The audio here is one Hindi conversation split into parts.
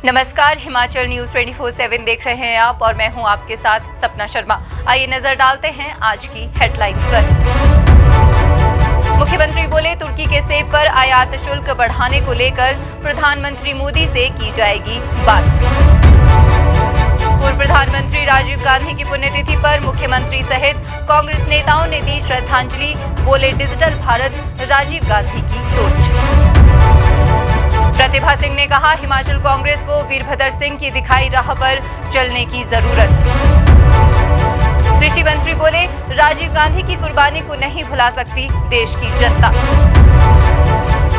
नमस्कार, हिमाचल न्यूज 24/7 देख रहे हैं आप और मैं हूं आपके साथ सपना शर्मा। आइए नजर डालते हैं आज की हेडलाइंस पर। मुख्यमंत्री बोले, तुर्की के सेब पर आयात शुल्क बढ़ाने को लेकर प्रधानमंत्री मोदी से की जाएगी बात। पूर्व प्रधानमंत्री राजीव गांधी की पुण्यतिथि पर मुख्यमंत्री सहित कांग्रेस नेताओं ने दी श्रद्धांजलि। बोले, डिजिटल भारत राजीव गांधी की सोच। प्रतिभा सिंह ने कहा, हिमाचल कांग्रेस को वीरभद्र सिंह की दिखाई राह पर चलने की जरूरत। कृषि मंत्री बोले, राजीव गांधी की कुर्बानी को नहीं भुला सकती देश की जनता।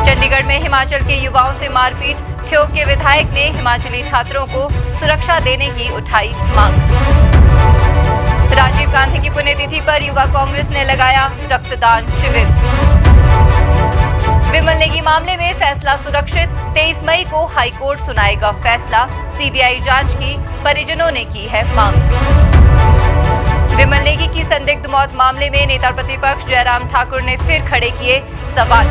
चंडीगढ़ में हिमाचल के युवाओं से मारपीट, ठियोग के विधायक ने हिमाचली छात्रों को सुरक्षा देने की उठाई मांग। राजीव गांधी की पुण्यतिथि पर युवा कांग्रेस ने लगाया रक्तदान शिविर। विमल नेगी मामले में फैसला सुरक्षित, 23 मई को हाईकोर्ट सुनाएगा फैसला। सीबीआई जांच की परिजनों ने की है मांग। विमल नेगी की संदिग्ध मौत मामले में नेता प्रतिपक्ष जयराम ठाकुर ने फिर खड़े किए सवाल।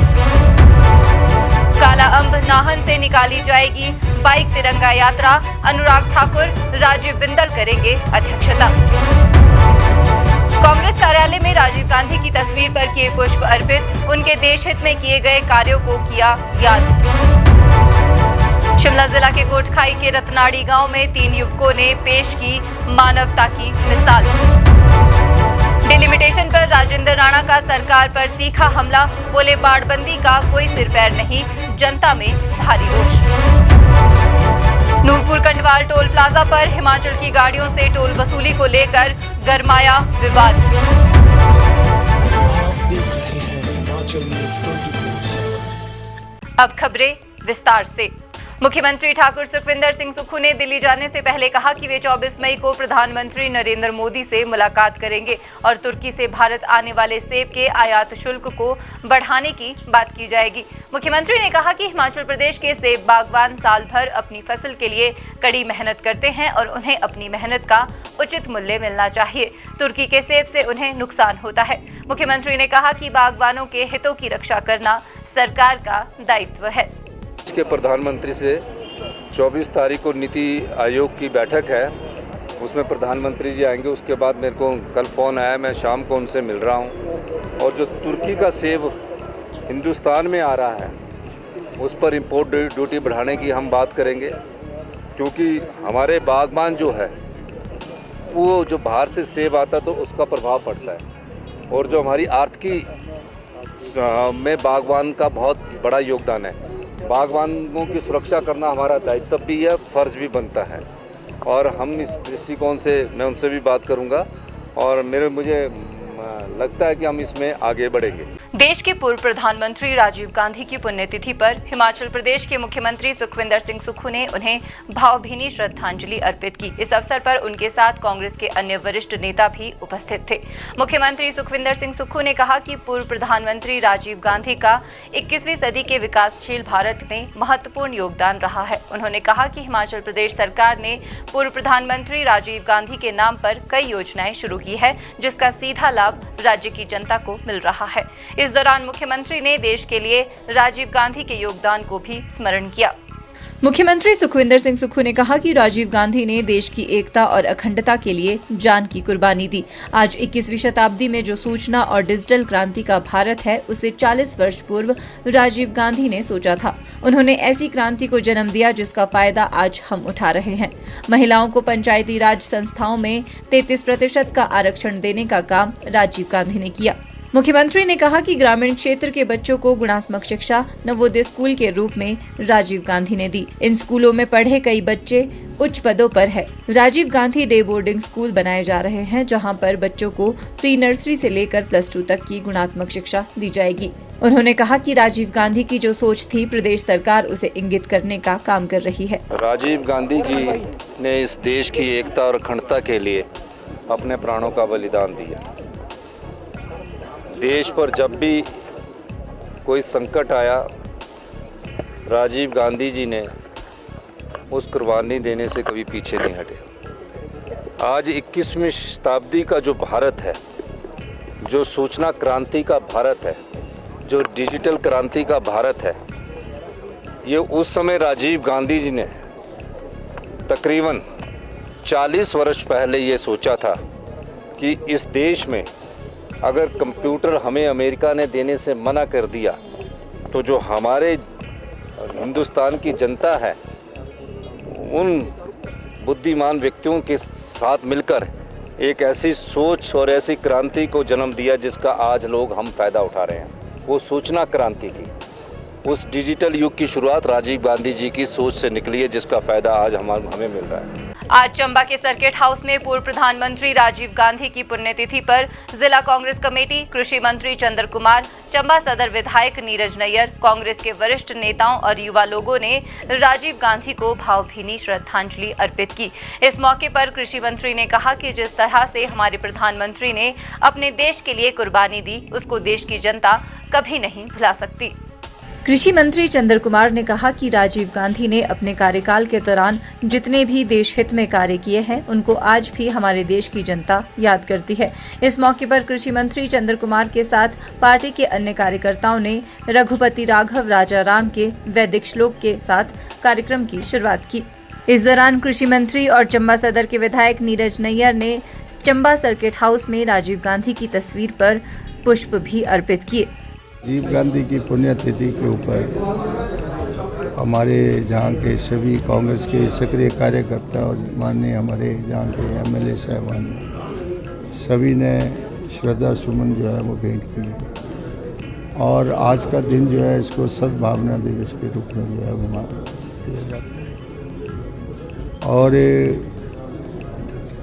काला अंब नाहन से निकाली जाएगी बाइक तिरंगा यात्रा, अनुराग ठाकुर, राजीव बिंदल करेंगे अध्यक्षता। कांग्रेस कार्यालय में राजीव गांधी की तस्वीर पर किए पुष्प अर्पित, उनके देश हित में किए गए कार्यों को किया याद। शिमला जिला के कोटखाई के रतनाड़ी गांव में 3 युवकों ने पेश की मानवता की मिसाल। डिलिमिटेशन पर राजेंद्र राणा का सरकार पर तीखा हमला। बोले, बाड़बंदी का कोई सिर पैर नहीं, जनता में भारी रोष। नूरपुर कंडवाल टोल प्लाजा पर हिमाचल की गाड़ियों से टोल वसूली को लेकर गरमाया विवाद। अब खबरें विस्तार से। मुख्यमंत्री ठाकुर सुखविंदर सिंह सुक्खू ने दिल्ली जाने से पहले कहा कि वे 24 मई को प्रधानमंत्री नरेंद्र मोदी से मुलाकात करेंगे और तुर्की से भारत आने वाले सेब के आयात शुल्क को बढ़ाने की बात की जाएगी। मुख्यमंत्री ने कहा कि हिमाचल प्रदेश के सेब बागवान साल भर अपनी फसल के लिए कड़ी मेहनत करते हैं और उन्हें अपनी मेहनत का उचित मूल्य मिलना चाहिए। तुर्की के सेब से उन्हें नुकसान होता है। मुख्यमंत्री ने कहा कि बागवानों के हितों की रक्षा करना सरकार का दायित्व है। के प्रधानमंत्री से 24 तारीख को नीति आयोग की बैठक है, उसमें प्रधानमंत्री जी आएंगे। उसके बाद मेरे को कल फ़ोन आया, मैं शाम को उनसे मिल रहा हूं। और जो तुर्की का सेब हिंदुस्तान में आ रहा है उस पर इंपोर्ट ड्यूटी बढ़ाने की हम बात करेंगे, क्योंकि हमारे बागबान जो है वो जो बाहर से सेब आता तो उसका प्रभाव पड़ता है। और जो हमारी आर्थिकी में बागबान का बहुत बड़ा योगदान है। बागवानों की सुरक्षा करना हमारा दायित्व भी है, फर्ज भी बनता है। और हम इस दृष्टिकोण से मैं उनसे भी बात करूंगा और मुझे लगता है कि हम इसमें आगे बढ़ेंगे। देश के पूर्व प्रधानमंत्री राजीव गांधी की पुण्यतिथि पर हिमाचल प्रदेश के मुख्यमंत्री सुखविंदर सिंह सुक्खू ने उन्हें भावभीनी श्रद्धांजलि अर्पित की। इस अवसर पर उनके साथ कांग्रेस के अन्य वरिष्ठ नेता भी उपस्थित थे। मुख्यमंत्री सुखविंदर सिंह सुक्खू ने कहा कि पूर्व प्रधानमंत्री राजीव गांधी का 21वीं सदी के विकासशील भारत में महत्वपूर्ण योगदान रहा है। उन्होंने कहा कि हिमाचल प्रदेश सरकार ने पूर्व प्रधानमंत्री राजीव गांधी के नाम पर कई योजनाएं शुरू की है, जिसका सीधा लाभ राज्य की जनता को मिल रहा है। इस दौरान मुख्यमंत्री ने देश के लिए राजीव गांधी के योगदान को भी स्मरण किया। मुख्यमंत्री सुखविंदर सिंह सुक्खू ने कहा कि राजीव गांधी ने देश की एकता और अखंडता के लिए जान की कुर्बानी दी। आज 21वीं शताब्दी में जो सूचना और डिजिटल क्रांति का भारत है, उसे 40 वर्ष पूर्व राजीव गांधी ने सोचा था। उन्होंने ऐसी क्रांति को जन्म दिया जिसका फायदा आज हम उठा रहे हैं। महिलाओं को पंचायती राज संस्थाओं में 33% का आरक्षण देने का काम राजीव गांधी ने किया। मुख्यमंत्री ने कहा कि ग्रामीण क्षेत्र के बच्चों को गुणात्मक शिक्षा नवोदय स्कूल के रूप में राजीव गांधी ने दी। इन स्कूलों में पढ़े कई बच्चे उच्च पदों पर है। Rajiv Gandhi day boarding school बनाए जा रहे हैं, जहां पर बच्चों को प्री नर्सरी से लेकर प्लस 2 तक की गुणात्मक शिक्षा दी जाएगी। उन्होंने कहा कि राजीव गांधी की जो सोच थी, प्रदेश सरकार उसे इंगित करने का काम कर रही है। राजीव गांधी जी ने इस देश की एकता और अखंडता के लिए अपने प्राणों का बलिदान दिया। देश पर जब भी कोई संकट आया, राजीव गांधी जी ने उस कुर्बानी देने से कभी पीछे नहीं हटे। आज 21वीं शताब्दी का जो भारत है, जो सूचना क्रांति का भारत है, जो डिजिटल क्रांति का भारत है, ये उस समय राजीव गांधी जी ने तकरीबन 40 वर्ष पहले ये सोचा था कि इस देश में अगर कंप्यूटर हमें अमेरिका ने देने से मना कर दिया तो जो हमारे हिंदुस्तान की जनता है उन बुद्धिमान व्यक्तियों के साथ मिलकर एक ऐसी सोच और ऐसी क्रांति को जन्म दिया जिसका आज लोग हम फ़ायदा उठा रहे हैं। वो सूचना क्रांति थी। उस डिजिटल युग की शुरुआत राजीव गांधी जी की सोच से निकली है जिसका फ़ायदा आज हमें मिल रहा है। आज चंबा के सर्किट हाउस में पूर्व प्रधानमंत्री राजीव गांधी की पुण्यतिथि पर जिला कांग्रेस कमेटी, कृषि मंत्री चंद्र कुमार, चंबा सदर विधायक नीरज नैयर, कांग्रेस के वरिष्ठ नेताओं और युवा लोगों ने राजीव गांधी को भावभीनी श्रद्धांजलि अर्पित की। इस मौके पर कृषि मंत्री ने कहा कि जिस तरह से हमारे प्रधानमंत्री ने अपने देश के लिए कुर्बानी दी, उसको देश की जनता कभी नहीं भुला सकती। कृषि मंत्री चंद्र कुमार ने कहा कि राजीव गांधी ने अपने कार्यकाल के दौरान जितने भी देश हित में कार्य किए हैं उनको आज भी हमारे देश की जनता याद करती है। इस मौके पर कृषि मंत्री चंद्र कुमार के साथ पार्टी के अन्य कार्यकर्ताओं ने रघुपति राघव राजाराम के वैदिक श्लोक के साथ कार्यक्रम की शुरुआत की। इस दौरान कृषि मंत्री और चंबा सदर के विधायक नीरज नैयर ने चंबा सर्किट हाउस में राजीव गांधी की तस्वीर पर पुष्प भी अर्पित किए। राजीव गांधी की पुण्यतिथि के ऊपर हमारे जहाँ के सभी कांग्रेस के सक्रिय कार्यकर्ता और माननीय हमारे जहाँ के एमएलए साहबान सभी ने श्रद्धा सुमन जो है वो भेंट किए और आज का दिन जो है इसको सद्भावना दिवस के रूप में जो है वो किया जाता है। और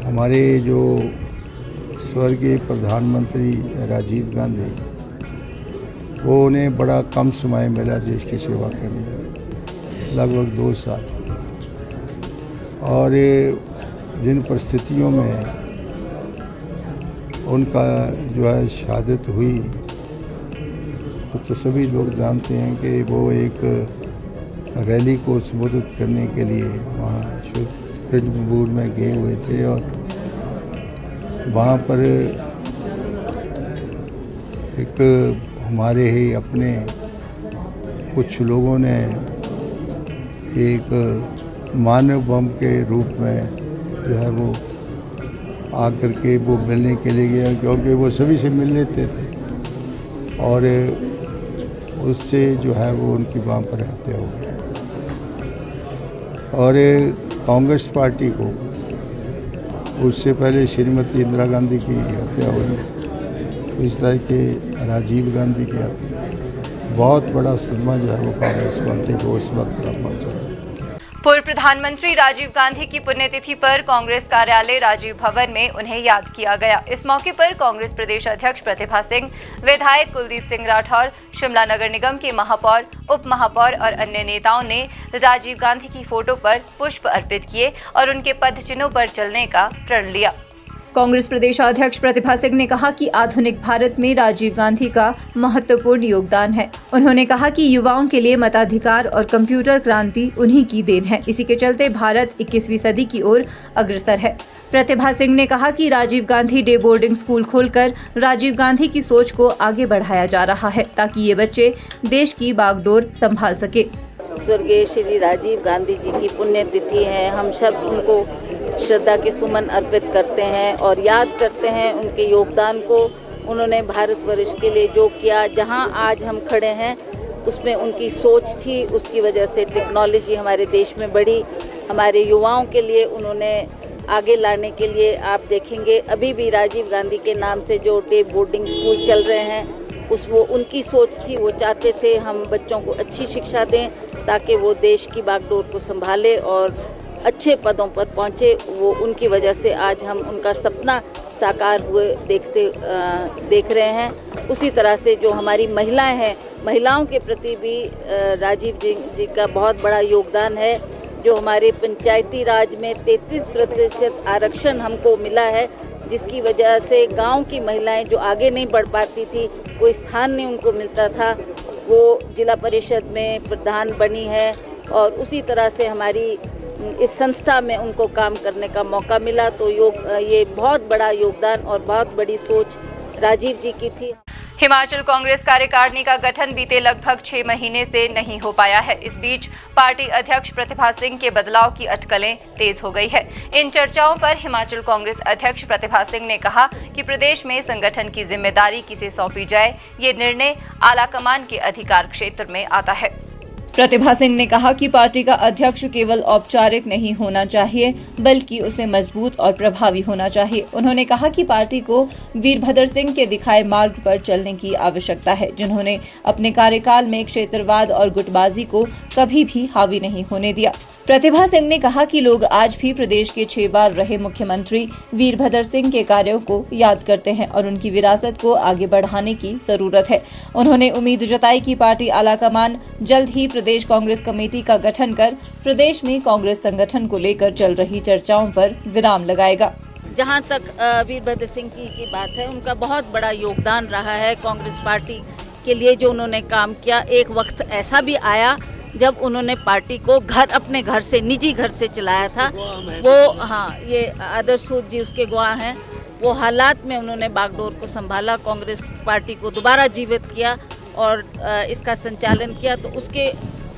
हमारे जो स्वर्गीय प्रधानमंत्री राजीव गांधी वो उन्हें बड़ा कम समय मिला देश की सेवा करने में, लगभग 2 साल। और जिन परिस्थितियों में उनका जो है शहादत हुई तो सभी लोग जानते हैं कि वो एक रैली को संबोधित करने के लिए वहाँ पेटबूर में गए हुए थे और वहाँ पर एक हमारे ही अपने कुछ लोगों ने एक मानव बम के रूप में जो है वो आकर के वो मिलने के लिए गया क्योंकि वो सभी से मिल लेते थे और उससे जो है वो उनकी वहाँ पर हत्या हो गई। और कांग्रेस पार्टी को उससे पहले श्रीमती इंदिरा गांधी की हत्या हुई, इस तरह के राजीव गांधी के बहुत बड़ा सदमा जो है वो कांग्रेस पार्टी को उस वक्त पहुंचा। पूर्व प्रधानमंत्री राजीव गांधी की पुण्यतिथि पर कांग्रेस कार्यालय राजीव भवन में उन्हें याद किया गया। इस मौके पर कांग्रेस प्रदेश अध्यक्ष प्रतिभा सिंह, विधायक कुलदीप सिंह राठौर, शिमला नगर निगम के महापौर, उप महापौर और अन्य नेताओं ने राजीव गांधी की फोटो पर पुष्प अर्पित किए और उनके पद चिन्हों पर चलने का प्रण लिया। कांग्रेस प्रदेश अध्यक्ष प्रतिभा सिंह ने कहा कि आधुनिक भारत में राजीव गांधी का महत्वपूर्ण योगदान है। उन्होंने कहा कि युवाओं के लिए मताधिकार और कंप्यूटर क्रांति उन्हीं की देन है। इसी के चलते भारत 21वीं सदी की ओर अग्रसर है। प्रतिभा सिंह ने कहा कि Rajiv Gandhi day boarding school खोलकर राजीव गांधी की सोच को आगे बढ़ाया जा रहा है ताकि ये बच्चे देश की बागडोर संभाल सके। स्वर्गीय श्री राजीव गांधी जी की पुण्यतिथि है। हम सब उनको श्रद्धा के सुमन अर्पित करते हैं और याद करते हैं उनके योगदान को। उन्होंने भारतवर्ष के लिए जो किया, जहां आज हम खड़े हैं उसमें उनकी सोच थी। उसकी वजह से टेक्नोलॉजी हमारे देश में बढ़ी। हमारे युवाओं के लिए उन्होंने आगे लाने के लिए आप देखेंगे अभी भी राजीव गांधी के नाम से जो डे बोर्डिंग स्कूल चल रहे हैं वो उनकी सोच थी। वो चाहते थे हम बच्चों को अच्छी शिक्षा दें ताकि वो देश की बागडोर को संभाले और अच्छे पदों पर पहुँचे। वो उनकी वजह से आज हम उनका सपना साकार हुए देख रहे हैं। उसी तरह से जो हमारी महिलाएं हैं, महिलाओं के प्रति भी राजीव जी का बहुत बड़ा योगदान है। जो हमारे पंचायती राज में 33% आरक्षण हमको मिला है, जिसकी वजह से गांव की महिलाएं जो आगे नहीं बढ़ पाती थी, कोई स्थान नहीं उनको मिलता था, वो जिला परिषद में प्रधान बनी है। और उसी तरह से हमारी इस संस्था में उनको काम करने का मौका मिला। तो ये बहुत बड़ा योगदान और बहुत बड़ी सोच राजीव जी की थी। हिमाचल कांग्रेस कार्यकारिणी का गठन बीते लगभग 6 महीने से नहीं हो पाया है। इस बीच पार्टी अध्यक्ष प्रतिभा सिंह के बदलाव की अटकलें तेज हो गई है। इन चर्चाओं पर हिमाचल कांग्रेस अध्यक्ष प्रतिभा सिंह ने कहा कि प्रदेश में संगठन की जिम्मेदारी किसे सौंपी जाए, ये निर्णय आलाकमान के अधिकार क्षेत्र में आता है। प्रतिभा सिंह ने कहा कि पार्टी का अध्यक्ष केवल औपचारिक नहीं होना चाहिए, बल्कि उसे मजबूत और प्रभावी होना चाहिए। उन्होंने कहा कि पार्टी को वीरभद्र सिंह के दिखाए मार्ग पर चलने की आवश्यकता है, जिन्होंने अपने कार्यकाल में क्षेत्रवाद और गुटबाजी को कभी भी हावी नहीं होने दिया। प्रतिभा सिंह ने कहा कि लोग आज भी प्रदेश के 6 बार रहे मुख्यमंत्री वीरभद्र सिंह के कार्यों को याद करते हैं और उनकी विरासत को आगे बढ़ाने की जरूरत है। उन्होंने उम्मीद जताई कि पार्टी आलाकमान जल्द ही प्रदेश कांग्रेस कमेटी का गठन कर प्रदेश में कांग्रेस संगठन को लेकर चल रही चर्चाओं पर विराम लगाएगा। जहाँ तक वीरभद्र सिंह की बात है, उनका बहुत बड़ा योगदान रहा है कांग्रेस पार्टी के लिए। जो उन्होंने काम किया, एक वक्त ऐसा भी आया जब उन्होंने पार्टी को अपने घर से, निजी घर से चलाया था। वो ये आदर्श सूद जी उसके गवाह हैं। वो हालात में उन्होंने बागडोर को संभाला, कांग्रेस पार्टी को दोबारा जीवित किया और इसका संचालन किया। तो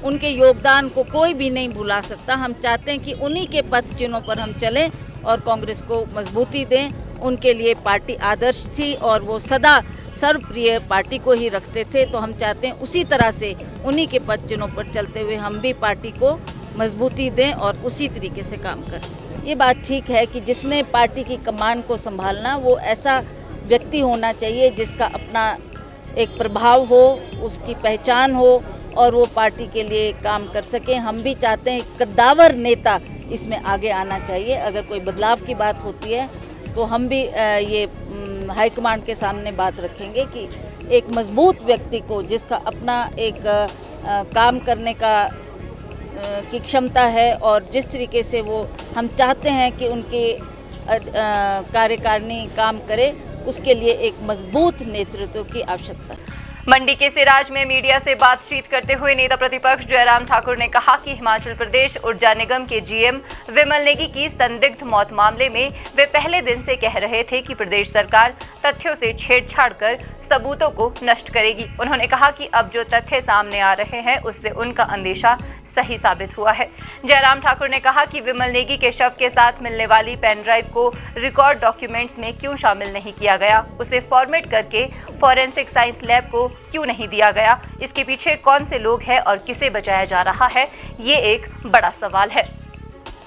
उनके योगदान को कोई भी नहीं भुला सकता। हम चाहते हैं कि उन्हीं के पथ चिन्हों पर हम चलें और कांग्रेस को मजबूती दें। उनके लिए पार्टी आदर्श थी और वो सदा सर्वप्रिय पार्टी को ही रखते थे। तो हम चाहते हैं उसी तरह से उन्हीं के पद चिन्हों पर चलते हुए हम भी पार्टी को मजबूती दें और उसी तरीके से काम करें। ये बात ठीक है कि जिसने पार्टी की कमान को संभालना, वो ऐसा व्यक्ति होना चाहिए जिसका अपना एक प्रभाव हो, उसकी पहचान हो और वो पार्टी के लिए काम कर सके। हम भी चाहते हैं कद्दावर नेता इसमें आगे आना चाहिए। अगर कोई बदलाव की बात होती है तो हम भी ये हाईकमांड के सामने बात रखेंगे कि एक मजबूत व्यक्ति को, जिसका अपना एक काम करने की क्षमता है और जिस तरीके से वो हम चाहते हैं कि उनके कार्यकारिणी काम करे, उसके लिए एक मजबूत नेतृत्व की आवश्यकता है। मंडी के सिराज में मीडिया से बातचीत करते हुए नेता प्रतिपक्ष जयराम ठाकुर ने कहा कि हिमाचल प्रदेश ऊर्जा निगम के जीएम विमल नेगी की संदिग्ध मौत मामले में वे पहले दिन से कह रहे थे कि प्रदेश सरकार तथ्यों से छेड़छाड़ कर सबूतों को नष्ट करेगी। उन्होंने कहा कि अब जो तथ्य सामने आ रहे हैं उससे उनका अंदेशा सही साबित हुआ है। जयराम ठाकुर ने कहा कि विमल नेगी के शव के साथ मिलने वाली पेन ड्राइव को रिकॉर्ड डॉक्यूमेंट्स में क्यों शामिल नहीं किया गया, उसे फॉर्मेट करके फॉरेंसिक साइंस लैब को क्यों नहीं दिया गया, इसके पीछे कौन से लोग हैं और किसे बचाया जा रहा है, ये एक बड़ा सवाल है।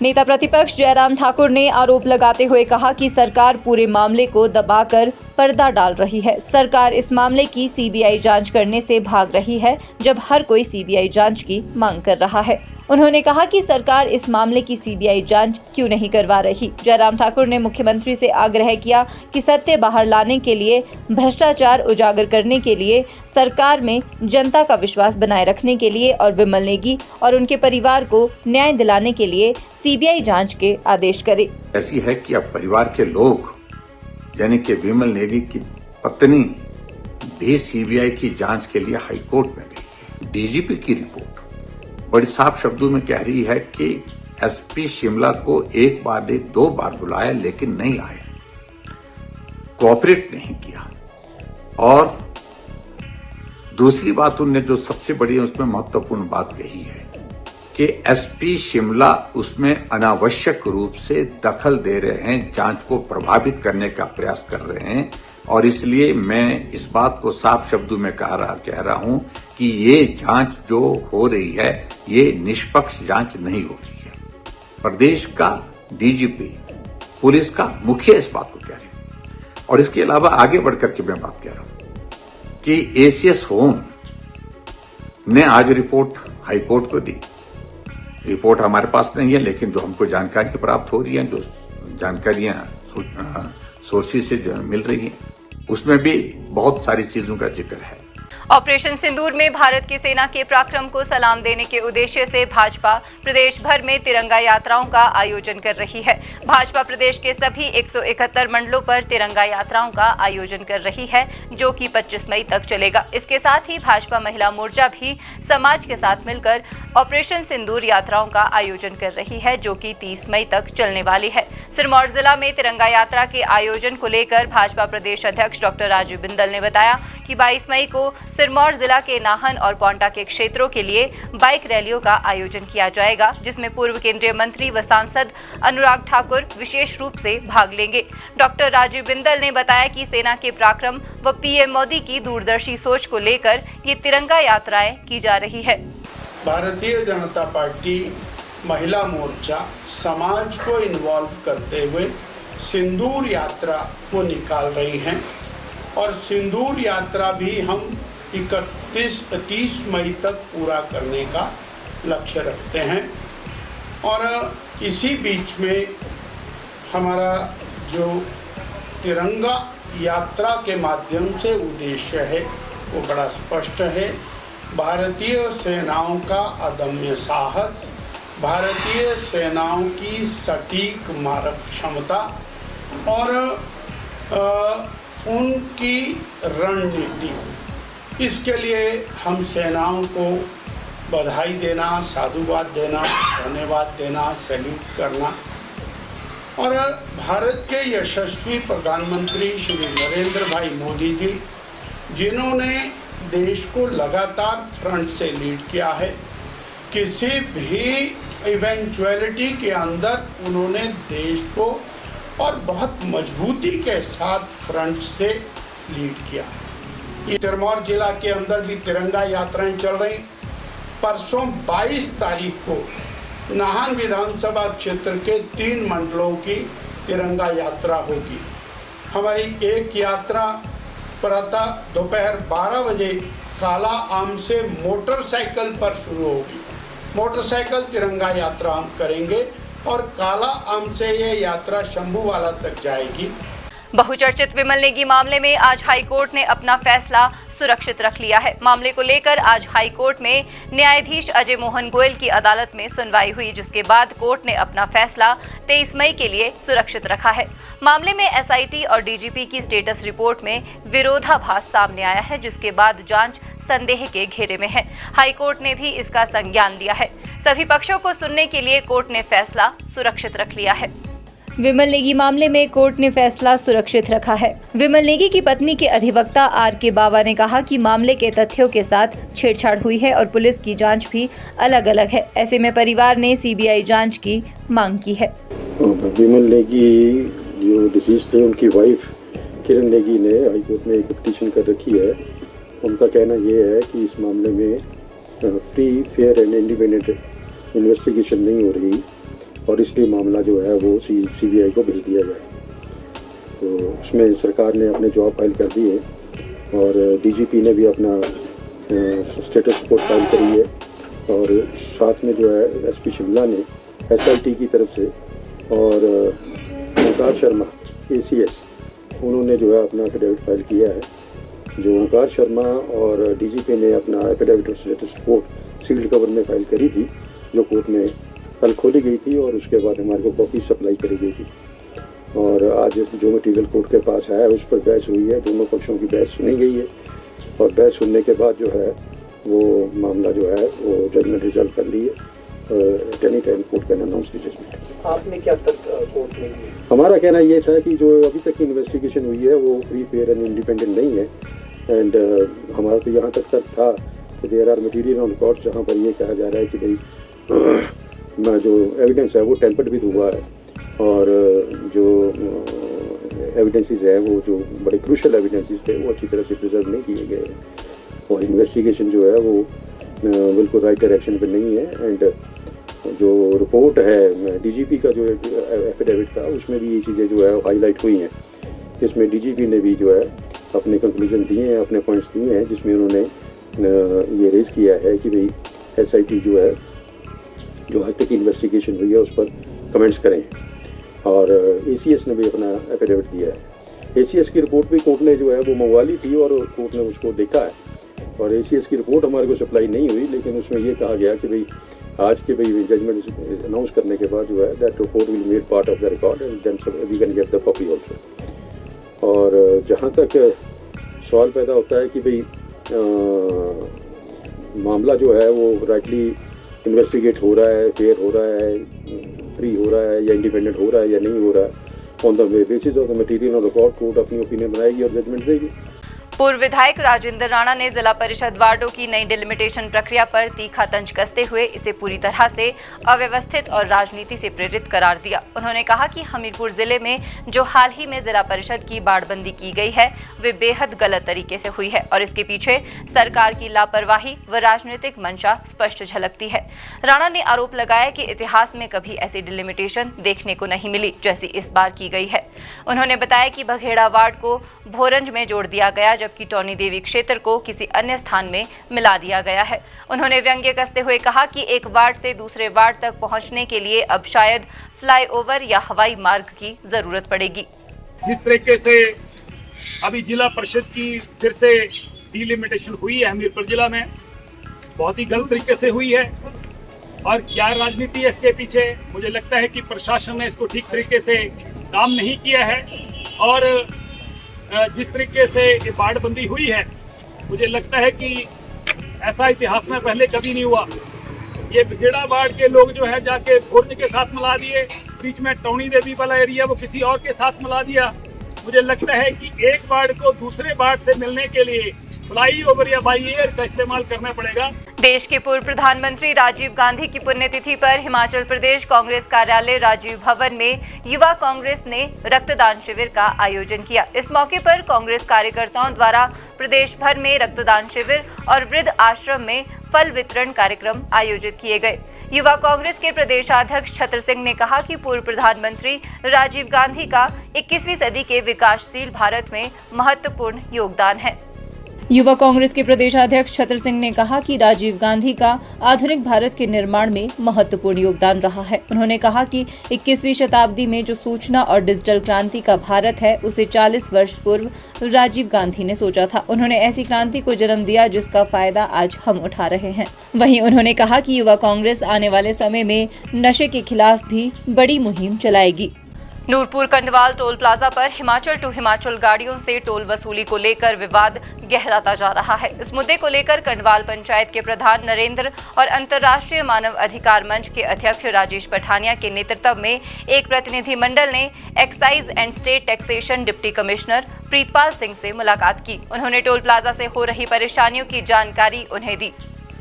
नेता प्रतिपक्ष जयराम ठाकुर ने आरोप लगाते हुए कहा कि सरकार पूरे मामले को दबाकर पर्दा डाल रही है। सरकार इस मामले की सीबीआई जांच करने से भाग रही है, जब हर कोई सीबीआई जांच की मांग कर रहा है। उन्होंने कहा कि सरकार इस मामले की सीबीआई जांच क्यों नहीं करवा रही। जयराम ठाकुर ने मुख्यमंत्री से आग्रह किया कि सत्य बाहर लाने के लिए, भ्रष्टाचार उजागर करने के लिए, सरकार में जनता का विश्वास बनाए रखने के लिए और विमल नेगी और उनके परिवार को न्याय दिलाने के लिए सीबीआई जांच के आदेश करे। ऐसी है कि अब परिवार के लोग, यानी कि विमल नेगी की पत्नी भी सीबीआई की जांच के लिए हाईकोर्ट में गई। डीजीपी की रिपोर्ट बड़ी साफ शब्दों में कह रही है कि एसपी शिमला को 1 बार नहीं 2 बार बुलाया लेकिन नहीं आए, कोऑपरेट नहीं किया। और दूसरी बात उन्होंने जो सबसे बड़ी उसमें महत्वपूर्ण बात कही है कि एसपी शिमला उसमें अनावश्यक रूप से दखल दे रहे हैं, जांच को प्रभावित करने का प्रयास कर रहे हैं। और इसलिए मैं इस बात को साफ शब्दों में कह रहा हूं कि ये जांच जो हो रही है ये निष्पक्ष जांच नहीं हो रही है। प्रदेश का डीजीपी, पुलिस का मुखिया इस बात को कह रहे हैं। और इसके अलावा आगे बढ़कर के मैं बात कह रहा हूं कि एसीएस होम ने आज रिपोर्ट हाईकोर्ट को दी। रिपोर्ट हमारे पास नहीं है, लेकिन जो हमको जानकारी प्राप्त हो रही है, जो जानकारियां सोर्सेज से मिल रही है, उसमें भी बहुत सारी चीजों का जिक्र है। ऑपरेशन सिंदूर में भारत की सेना के पराक्रम को सलाम देने के उद्देश्य से भाजपा प्रदेश भर में तिरंगा यात्राओं का आयोजन कर रही है। भाजपा प्रदेश के सभी 171 मंडलों पर तिरंगा यात्राओं का आयोजन कर रही है, जो कि 25 मई तक चलेगा। इसके साथ ही भाजपा महिला मोर्चा भी समाज के साथ मिलकर ऑपरेशन सिंदूर यात्राओं का आयोजन कर रही है, जो कि 30 मई तक चलने वाली है। सिरमौर जिला में तिरंगा यात्रा के आयोजन को लेकर भाजपा प्रदेश अध्यक्ष डॉक्टर राजीव बिंदल ने बताया कि 22 मई को सिरमौर जिला के नाहन और पांवटा के क्षेत्रों के लिए बाइक रैलियों का आयोजन किया जाएगा, जिसमें पूर्व केंद्रीय मंत्री व सांसद अनुराग ठाकुर विशेष रूप से भाग लेंगे। डॉक्टर राजीव बिंदल ने बताया कि सेना के पराक्रम व पीएम मोदी की दूरदर्शी सोच को लेकर ये तिरंगा यात्राएं की जा रही है। भारतीय जनता पार्टी महिला मोर्चा समाज को इन्वॉल्व करते हुए सिंदूर यात्रा को निकाल रही हैं और सिंदूर यात्रा भी हम 30 मई तक पूरा करने का लक्ष्य रखते हैं। और इसी बीच में हमारा जो तिरंगा यात्रा के माध्यम से उद्देश्य है वो बड़ा स्पष्ट है। भारतीय सेनाओं का अदम्य साहस, भारतीय सेनाओं की सटीक मारक क्षमता और उनकी रणनीति, इसके लिए हम सेनाओं को बधाई देना, साधुवाद देना, धन्यवाद देना, सैल्यूट करना और भारत के यशस्वी प्रधानमंत्री श्री नरेंद्र भाई मोदी जी, जिन्होंने देश को लगातार फ्रंट से लीड किया है, किसी भी इवेंचुअलिटी के अंदर उन्होंने देश को और बहुत मजबूती के साथ फ्रंट से लीड किया। ये सिरमौर जिला के अंदर भी तिरंगा यात्राएं चल रही। परसों 22 तारीख को नाहन विधानसभा क्षेत्र के 3 मंडलों की तिरंगा यात्रा होगी। हमारी एक यात्रा प्रातः दोपहर 12 बजे काला आम से मोटरसाइकिल पर शुरू होगी। मोटरसाइकिल तिरंगा यात्रा हम करेंगे और काला आम से ये यात्रा शंभूवाला तक जाएगी। बहुचर्चित विमल नेगी मामले में आज हाईकोर्ट ने अपना फैसला सुरक्षित रख लिया है। मामले को लेकर आज हाईकोर्ट में न्यायाधीश अजय मोहन गोयल की अदालत में सुनवाई हुई, जिसके बाद कोर्ट ने अपना फैसला 23 मई के लिए सुरक्षित रखा है। मामले में एसआईटी और डीजीपी की स्टेटस रिपोर्ट में विरोधाभास सामने आया है, जिसके बाद जांच संदेह के घेरे में है। हाईकोर्ट ने भी इसका संज्ञान लिया है। सभी पक्षों को सुनने के लिए कोर्ट ने फैसला सुरक्षित रख लिया है। विमल नेगी मामले में कोर्ट ने फैसला सुरक्षित रखा है। विमल नेगी की पत्नी के अधिवक्ता आर.के. बावा ने कहा कि मामले के तथ्यों के साथ छेड़छाड़ हुई है और पुलिस की जांच भी अलग अलग है। ऐसे में परिवार ने सीबीआई जांच की मांग की है। विमल नेगी जो डिसीज थे, उनकी वाइफ किरण नेगी ने हाईकोर्ट में एक पिटीशन कर रखी है। उनका कहना यह है कि इस मामले में free, fair and independent investigation नहीं हो रही और इसलिए मामला जो है वो सीबीआई को भेज दिया जाए। तो उसमें सरकार ने अपने जवाब फाइल कर दिए और डीजीपी ने भी अपना स्टेटस रिपोर्ट फाइल करी है और साथ में जो है एसपी शिमला ने एसआईटी की तरफ से और ओंकार शर्मा एसीएस, उन्होंने जो है अपना एफिडेविट फाइल किया है। जो ओंकार शर्मा और डीजीपी ने अपना एफिडेविट और स्टेटस रिपोर्ट सील्ड कवर में फाइल करी थी, जो कोर्ट में कल खोली गई थी और उसके बाद हमारे को कॉपी सप्लाई करी गई थी। और आज जो मटीरियल कोर्ट के पास आया उस पर बहस हुई है, दोनों पक्षों की बहस सुनी गई है और बहस सुनने के बाद जो है वो मामला जो है वो जजमेंट रिजर्व कर ली है। Any time court can announce the judgement. आपने क्या तक कोर्ट में दिया? हमारा कहना ये था कि जो अभी तक की इन्वेस्टिगेशन हुई है वो फ्री, फेयर एंड इंडिपेंडेंट नहीं है। एंड हमारा तो यहाँ तक था कि there are material on record जहाँ पर ये कहा जा रहा है कि भाई जो एविडेंस है वो टेम्पर्ड भी हुआ है और जो एविडेंसेस है वो जो बड़े क्रूशल एविडेंसेस थे वो अच्छी तरह से प्रिजर्व नहीं किए गए और इन्वेस्टिगेशन जो है वो बिल्कुल राइट डायरेक्शन पे नहीं है। एंड जो रिपोर्ट है डीजीपी का जो एफिडेविट था उसमें भी ये चीज़ें जो है हाईलाइट हुई हैं। इसमें डीजीपी ने भी जो है अपने कंक्लूजन दिए हैं, अपने पॉइंट्स दिए हैं, जिसमें उन्होंने ये रेज किया है कि भाई एसआईटी जो है जो आज तक इन्वेस्टिगेशन हुई है उस पर कमेंट्स करें। और एसीएस ने भी अपना एफिडेविट दिया है। एसीएस की रिपोर्ट भी कोर्ट ने जो है वो मंगवा ली थी और कोर्ट ने उसको देखा है और ACS की रिपोर्ट हमारे को सप्लाई नहीं हुई, लेकिन उसमें ये कहा गया कि भाई आज के भाई जजमेंट अनाउंस करने के बाद जो है that report will made part of the record and then we can get the puppy also. और जहाँ तक सवाल पैदा होता है कि भाई मामला जो है वो राइटली इन्वेस्टिगेट हो रहा है, फेयर हो रहा है, फ्री हो रहा है या इंडिपेंडेंट हो रहा है या नहीं हो रहा है, on the basis of the material और रिकॉर्ड कोर्ट अपनी ओपिनियन बनाएगी और जजमेंट देगी। पूर्व विधायक राजेंद्र राणा ने जिला परिषद वार्डों की नई डिलिमिटेशन प्रक्रिया पर तीखा तंज कसते हुए इसे पूरी तरह से अव्यवस्थित और राजनीति से प्रेरित करार दिया। उन्होंने कहा कि हमीरपुर जिले में जो हाल ही में जिला परिषद की बाड़बंदी की गई है वे बेहद गलत तरीके से हुई है और इसके पीछे सरकार की लापरवाही व राजनीतिक मंशा स्पष्ट झलकती है। राणा ने आरोप लगाया कि इतिहास में कभी ऐसी डिलिमिटेशन देखने को नहीं मिली जैसी इस बार की गई है। उन्होंने बताया कि बघेड़ा वार्ड को भोरंज में जोड़ दिया गया, जबकि टोनी देवी क्षेत्र को किसी अन्य स्थान में मिला दिया गया है। उन्होंने व्यंग्य कसते हुए कहा कि एक वार्ड से दूसरे वार्ड तक पहुंचने के लिए अब शायद फ्लाईओवर या हवाई मार्ग की जरूरत पड़ेगी। जिस तरीके से अभी जिला परिषद की फिर से डिलिमिटेशन हुई है हमीरपुर जिला में, बहुत ही गलत तरीके से हुई है और क्या राजनीति है इसके पीछे। मुझे लगता है कि प्रशासन ने इसको ठीक तरीके से काम नहीं किया है और जिस तरीके से ये बाड़बंदी हुई है मुझे लगता है कि ऐसा इतिहास में पहले कभी नहीं हुआ। ये बघेड़ा वार्ड के लोग जो है जाके भोरंज के साथ मिला दिए, बीच में टोनी देवी वाला एरिया वो किसी और के साथ मिला दिया। मुझे लगता है कि एक वार्ड को दूसरे वार्ड से मिलने के लिए फ्लाईओवर या बाई एयर का इस्तेमाल करना पड़ेगा। देश के पूर्व प्रधानमंत्री राजीव गांधी की पुण्यतिथि पर हिमाचल प्रदेश कांग्रेस कार्यालय राजीव भवन में युवा कांग्रेस ने रक्तदान शिविर का आयोजन किया। इस मौके पर कांग्रेस कार्यकर्ताओं द्वारा प्रदेश भर में रक्तदान शिविर और वृद्ध आश्रम में फल वितरण कार्यक्रम आयोजित किए गए। युवा कांग्रेस के प्रदेशाध्यक्ष छत्र सिंह ने कहा कि पूर्व प्रधानमंत्री राजीव गांधी का 21वीं सदी के विकासशील भारत में महत्वपूर्ण योगदान है। युवा कांग्रेस के प्रदेशाध्यक्ष छत्र सिंह ने कहा कि राजीव गांधी का आधुनिक भारत के निर्माण में महत्वपूर्ण योगदान रहा है। उन्होंने कहा कि 21वीं शताब्दी में जो सूचना और डिजिटल क्रांति का भारत है उसे 40 वर्ष पूर्व राजीव गांधी ने सोचा था। उन्होंने ऐसी क्रांति को जन्म दिया जिसका फायदा आज हम उठा रहे हैं। वहीं उन्होंने कहा कि युवा कांग्रेस आने वाले समय में नशे के खिलाफ भी बड़ी मुहिम चलाएगी। नूरपुर कंडवाल टोल प्लाजा पर हिमाचल टू हिमाचल गाड़ियों से टोल वसूली को लेकर विवाद गहराता जा रहा है। इस मुद्दे को लेकर कंडवाल पंचायत के प्रधान नरेंद्र और अंतर्राष्ट्रीय मानव अधिकार मंच के अध्यक्ष राजेश पठानिया के नेतृत्व में एक प्रतिनिधि मंडल ने excise and state taxation deputy commissioner Pritpal Singh से मुलाकात की। उन्होंने टोल प्लाजा से हो रही परेशानियों की जानकारी उन्हें दी।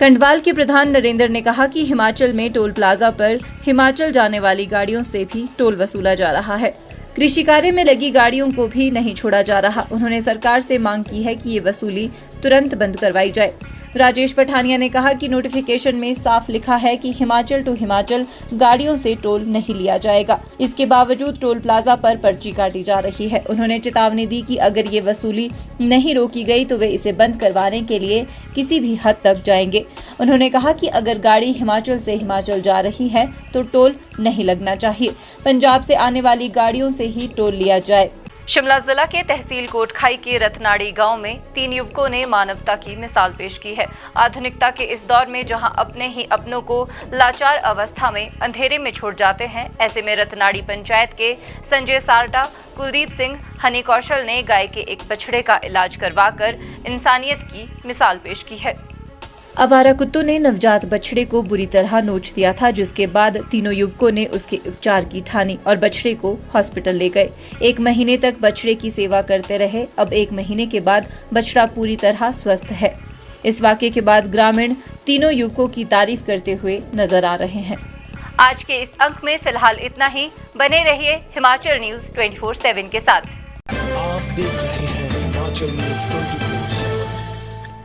कंडवाल के प्रधान नरेंद्र ने कहा कि हिमाचल में टोल प्लाजा पर हिमाचल जाने वाली गाड़ियों से भी टोल वसूला जा रहा है। कृषि कार्य में लगी गाड़ियों को भी नहीं छोड़ा जा रहा। उन्होंने सरकार से मांग की है कि ये वसूली तुरंत बंद करवाई जाए। राजेश पठानिया ने कहा कि नोटिफिकेशन में साफ लिखा है कि हिमाचल टू हिमाचल गाड़ियों से टोल नहीं लिया जाएगा। इसके बावजूद टोल प्लाजा पर पर्ची काटी जा रही है। उन्होंने चेतावनी दी कि अगर ये वसूली नहीं रोकी गई तो वे इसे बंद करवाने के लिए किसी भी हद तक जाएंगे। उन्होंने कहा कि अगर गाड़ी हिमाचल से हिमाचल जा रही है तो टोल नहीं लगना चाहिए। पंजाब से आने वाली गाड़ियों से ही टोल लिया जाए। शिमला जिला के तहसील कोटखाई के रतनाड़ी गांव में 3 युवकों ने मानवता की मिसाल पेश की है। आधुनिकता के इस दौर में जहां अपने ही अपनों को लाचार अवस्था में अंधेरे में छोड़ जाते हैं, ऐसे में रतनाड़ी पंचायत के संजय सारटा, कुलदीप सिंह, हनी कौशल ने गाय के एक बछड़े का इलाज करवाकर इंसानियत की मिसाल पेश की है। आवारा कुत्तों ने नवजात बछड़े को बुरी तरह नोच दिया था, जिसके बाद तीनों युवकों ने उसके उपचार की ठानी और बछड़े को हॉस्पिटल ले गए। 1 महीने तक बछड़े की सेवा करते रहे। अब 1 महीने के बाद बछड़ा पूरी तरह स्वस्थ है। इस वाकये के बाद ग्रामीण तीनों युवकों की तारीफ करते हुए नजर आ रहे हैं। आज के इस अंक में फिलहाल इतना ही। बने रहिए हिमाचल न्यूज 24/7 के साथ। आप देख रहे हैं हिमाचल न्यूज 24